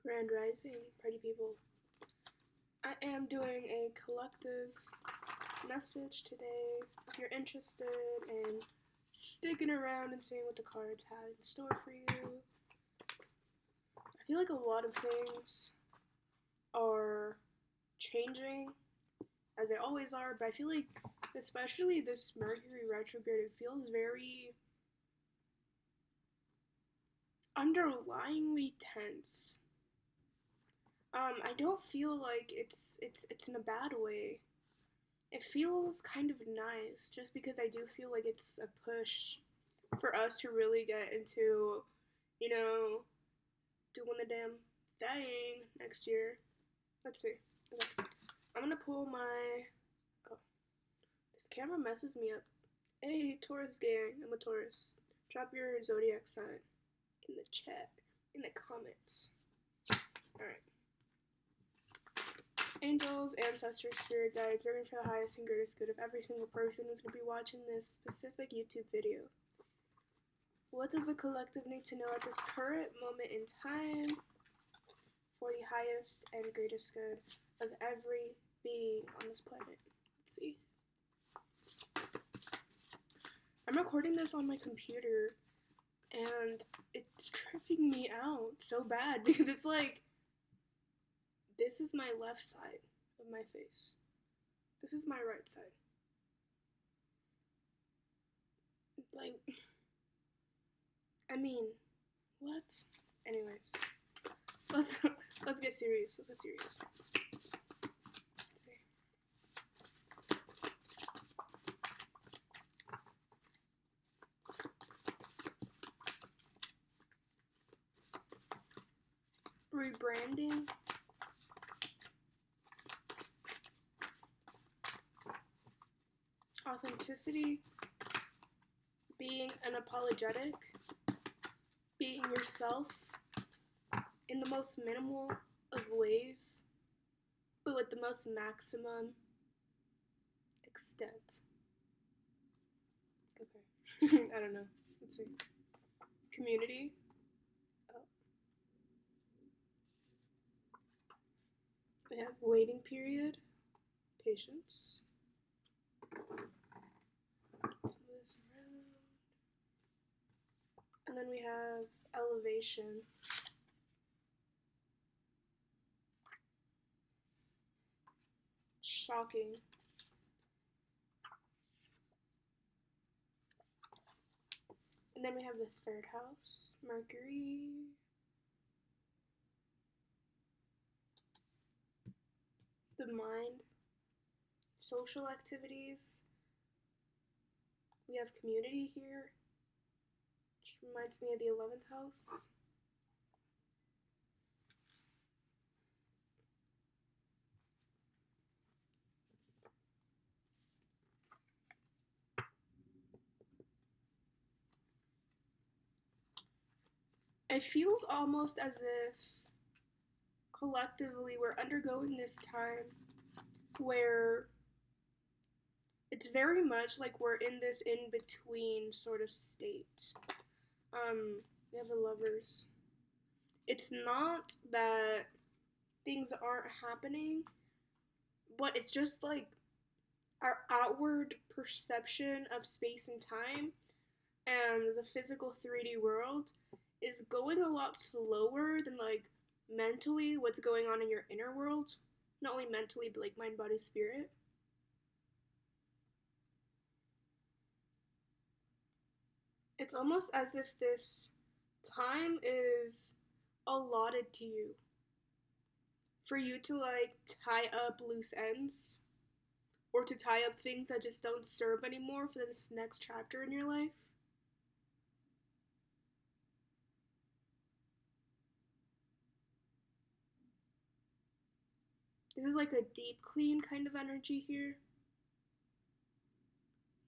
Grand Rising, party people. I am doing a collective message today. If you're interested in sticking around and seeing what the cards have in store for you, I feel like a lot of things are changing, as they always are, but I feel like, especially this Mercury retrograde, it feels very underlyingly tense. I don't feel like it's in a bad way. It feels kind of nice just because I do feel like it's a push for us to really get into, you know, doing the damn thing next year. Let's see. Okay. I'm gonna pull my. Oh, this camera messes me up. Hey, Taurus gang, I'm a Taurus. Drop your zodiac sign in the chat, in the comments. Alright. Angels, ancestors, spirit guides, serving for the highest and greatest good of every single person who's going to be watching this specific YouTube video. What does the collective need to know at this current moment in time for the highest and greatest good of every being on this planet? Let's see. I'm recording this on my computer, and it's tripping me out so bad because it's like, this is my left side of my face. This is my right side. Like, I mean, what? Anyways, let's get serious. Let's get serious. Let's see. Rebranding. Authenticity, being unapologetic, being yourself in the most minimal of ways, but with the most maximum extent. Okay. I don't know. Let's see. Community. Oh. We have waiting period, patience. And then we have elevation. Shocking. And then we have the third house, Mercury. The mind. Social activities. We have community here, which reminds me of the 11th house. It feels almost as if collectively we're undergoing this time where it's very much like we're in this in-between sort of state. We have the Lovers. It's not that things aren't happening, but it's just like our outward perception of space and time and the physical 3D world is going a lot slower than like mentally what's going on in your inner world. Not only mentally, but like mind, body, spirit. It's almost as if this time is allotted to you for you to like tie up loose ends or to tie up things that just don't serve anymore for this next chapter in your life. This is like a deep clean kind of energy here.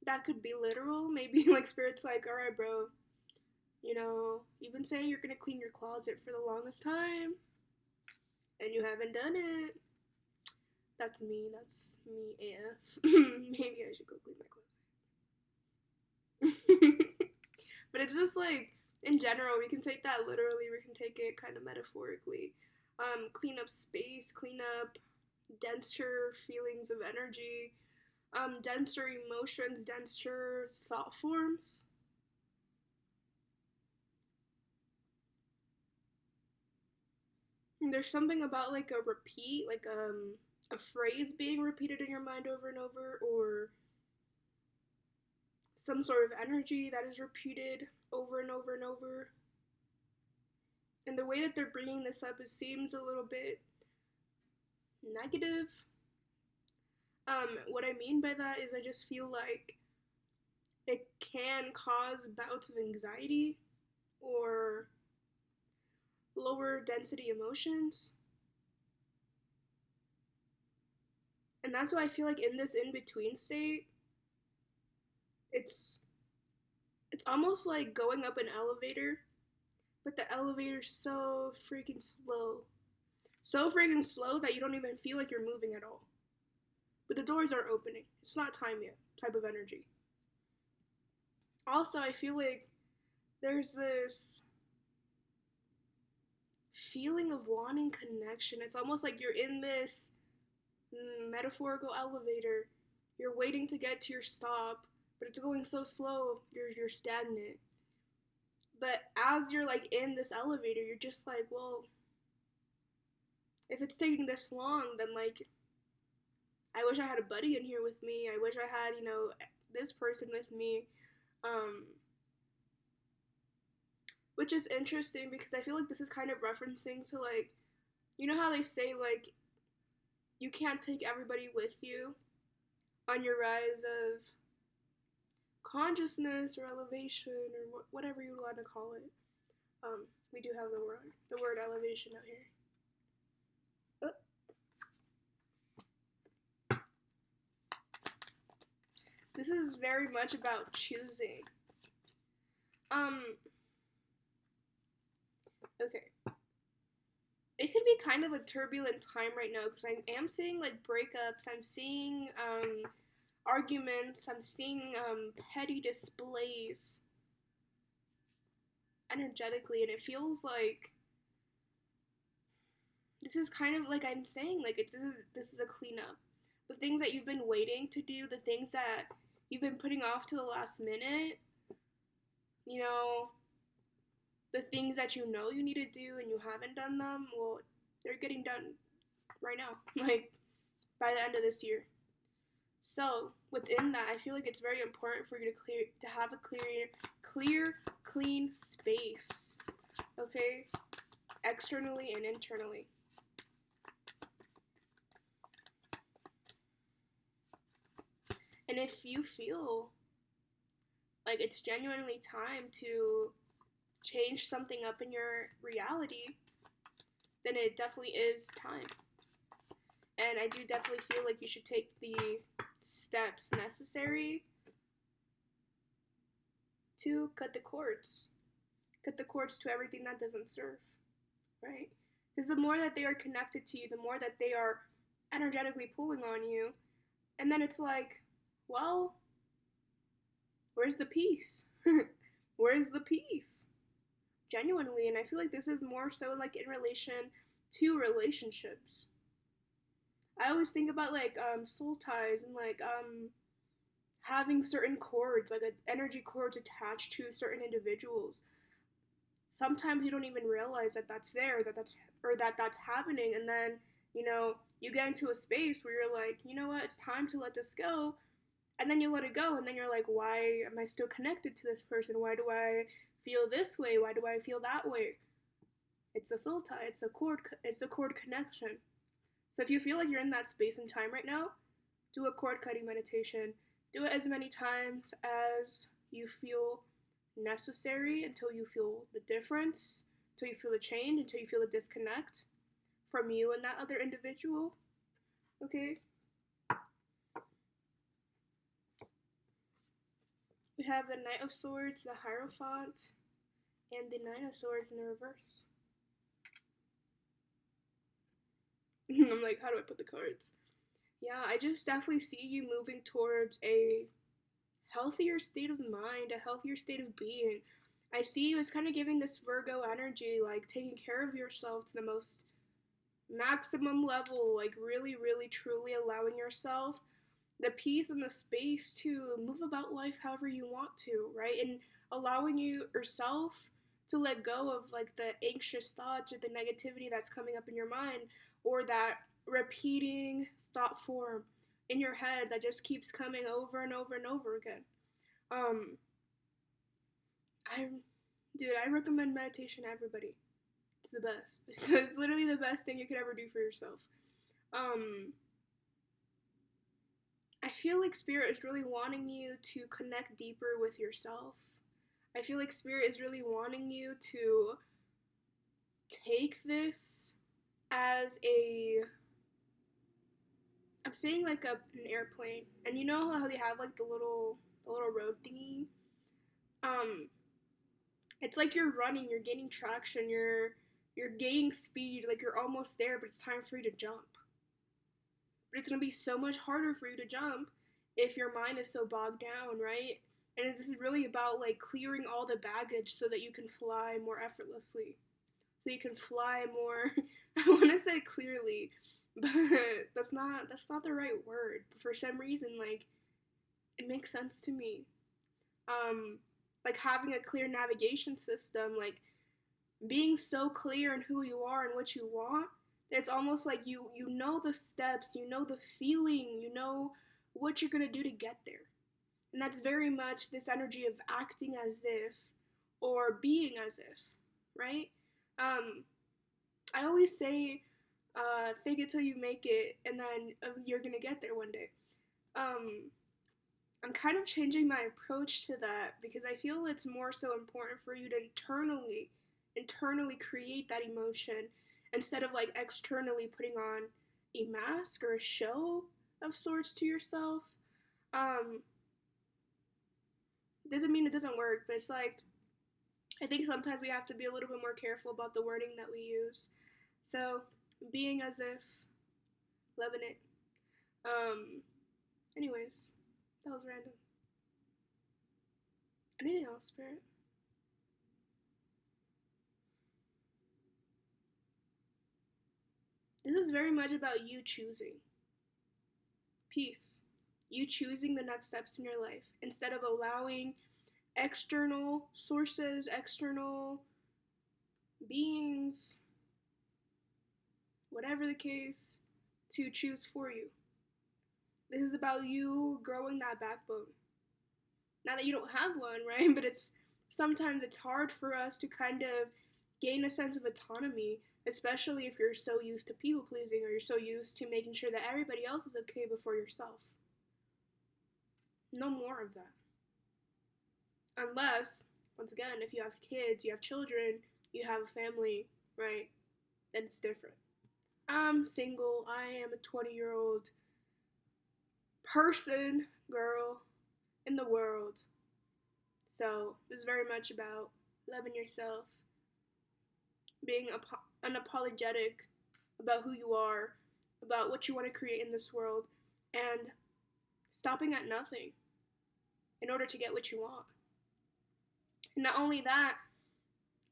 That could be literal. Maybe like Spirit's like, alright, bro, you know, you've been saying you're gonna clean your closet for the longest time, and you haven't done it. That's me AF. Maybe I should go clean my closet. But it's just like, in general, we can take that literally, we can take it kind of metaphorically. Clean up space, clean up denser feelings of energy, denser emotions, denser thought forms. And there's something about like a repeat, like a phrase being repeated in your mind over and over, or some sort of energy that is repeated over and over and over. And the way that they're bringing this up, it seems a little bit negative. What I mean by that is I just feel like it can cause bouts of anxiety or lower density emotions. And that's why I feel like in this in between state, it's it's almost like going up an elevator, but the elevator's so freaking slow. So freaking slow that you don't even feel like you're moving at all. But the doors are opening. It's not time yet, type of energy. Also, I feel like there's this feeling of wanting connection. It's almost like you're in this metaphorical elevator. You're waiting to get to your stop, but it's going so slow, you're stagnant. But as you're like in this elevator, you're just like, well, if it's taking this long, then like I wish I had a buddy in here with me. I wish I had, this person with me. Um which is interesting because I feel like this is kind of referencing to like how they say like you can't take everybody with you on your rise of consciousness or elevation or whatever you want to call it. We do have the word elevation out here. This is very much about choosing. Okay. It can be kind of a turbulent time right now because I am seeing like breakups, I'm seeing arguments, I'm seeing petty displays energetically, and it feels like this is kind of like I'm saying, like this is a cleanup. The things that you've been waiting to do, the things that you've been putting off to the last minute, the things that you need to do and you haven't done them, well, they're getting done right now, like by the end of this year. So within that, I feel like it's very important for you to have a clear, clean space, okay, externally and internally. And if you feel like it's genuinely time to change something up in your reality, then it definitely is time. And I do definitely feel like you should take the steps necessary to cut the cords. Cut the cords to everything that doesn't serve, right? Because the more that they are connected to you, the more that they are energetically pulling on you. And then it's like, well, where's the peace? Where's the peace? Genuinely. And I feel like this is more so like in relation to relationships. I always think about like soul ties and like having certain cords, like energy cords attached to certain individuals. Sometimes you don't even realize that that's there, that that's happening, and then you get into a space where you're like, you know what, it's time to let this go, and then you let it go, and then you're like, why am I still connected to this person? Why do I feel this way? Why do I feel that way? It's the soul tie. It's the cord connection. So if you feel like you're in that space and time right now, do a cord cutting meditation. Do it as many times as you feel necessary until you feel the difference, until you feel the change, until you feel the disconnect from you and that other individual. Okay? We have the Knight of Swords, the Hierophant, and the Nine of Swords in the reverse. I'm like, how do I put the cards? Yeah, I just definitely see you moving towards a healthier state of mind, a healthier state of being. I see you as kind of giving this Virgo energy, like taking care of yourself to the most maximum level, like really, really, truly allowing yourself the peace and the space to move about life however you want to, right? And allowing yourself to let go of like the anxious thoughts or the negativity that's coming up in your mind, or that repeating thought form in your head that just keeps coming over and over and over again. Um, I, dude, I recommend meditation to everybody. It's the best. It's literally the best thing you could ever do for yourself. Um, I feel like Spirit is really wanting you to connect deeper with yourself. I feel like Spirit is really wanting you to take this as I'm saying like an airplane, and you know how they have like the little road thingy. Um, it's like you're running, you're gaining traction, you're gaining speed, like you're almost there, but it's time for you to jump. But it's gonna be so much harder for you to jump if your mind is so bogged down, right? And this is really about like clearing all the baggage so that you can fly more effortlessly. So you can fly more. I want to say clearly, but that's not the right word. But for some reason, like it makes sense to me. Um, like having a clear navigation system, like being so clear in who you are and what you want, it's almost like you know the steps, you know the feeling, you know what you're gonna do to get there. And that's very much this energy of acting as if or being as if, right? Um, I always say, fake it till you make it, and then you're gonna get there one day. Um, I'm kind of changing my approach to that because I feel it's more so important for you to internally create that emotion instead of like externally putting on a mask or a show of sorts to yourself. Um, doesn't mean it doesn't work, but it's like I think sometimes we have to be a little bit more careful about the wording that we use. So, being as if, loving it. Um, anyways, that was random. Anything else, Spirit? This is very much about you choosing peace. You choosing the next steps in your life instead of allowing external sources, external beings, whatever the case, to choose for you. This is about you growing that backbone. Not that you don't have one, right? But sometimes it's hard for us to kind of gain a sense of autonomy, especially if you're so used to people pleasing or you're so used to making sure that everybody else is okay before yourself. No more of that. Unless, once again, if you have kids, you have children, you have a family, right? Then it's different. I'm single. I am a 20-year-old person, girl, in the world. So, this is very much about loving yourself, being unapologetic about who you are, about what you want to create in this world, and stopping at nothing in order to get what you want. And not only that,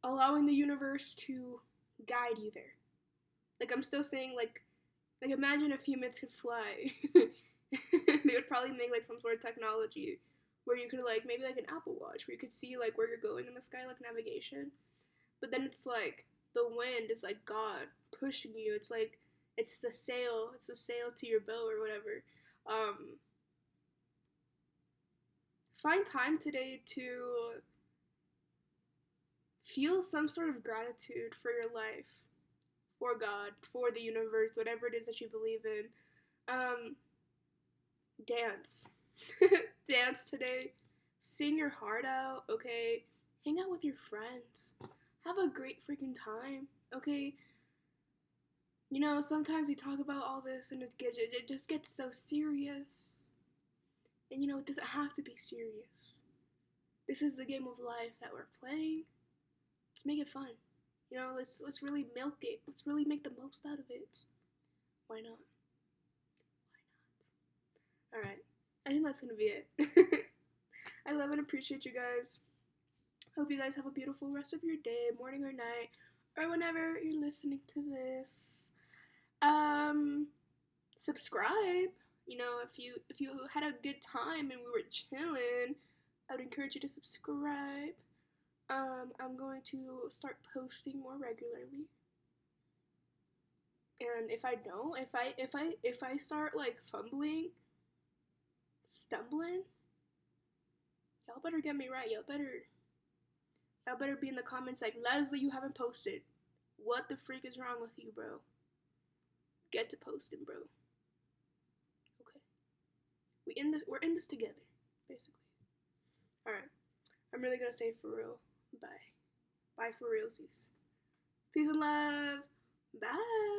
allowing the universe to guide you there. Like I'm still saying, like imagine if humans could fly. They would probably make like some sort of technology where you could like maybe like an Apple Watch where you could see like where you're going in the sky, like navigation. But then it's like the wind is like God pushing you. It's like it's the sail to your boat or whatever. Um, find time today to feel some sort of gratitude for your life, for God, for the universe, whatever it is that you believe in. Um, dance. Dance today. Sing your heart out, okay? Hang out with your friends. Have a great freaking time, okay? You know, sometimes we talk about all this and it just gets so serious. And you know, it doesn't have to be serious. This is the game of life that we're playing. Let's make it fun. You know, let's really milk it. Let's really make the most out of it. Why not? Why not? Alright. I think that's gonna be it. I love and appreciate you guys. Hope you guys have a beautiful rest of your day, morning or night, or whenever you're listening to this. Um, subscribe. You know, if you had a good time and we were chilling, I would encourage you to subscribe. I'm going to start posting more regularly. And if I don't, if I start like fumbling, stumbling, y'all better get me right. Y'all better be in the comments like, Leslie, you haven't posted. What the freak is wrong with you, bro? Get to posting, bro. Okay. We're in this together, basically. Alright. I'm really gonna say for real. Bye. Bye for realsies. Peace and love. Bye.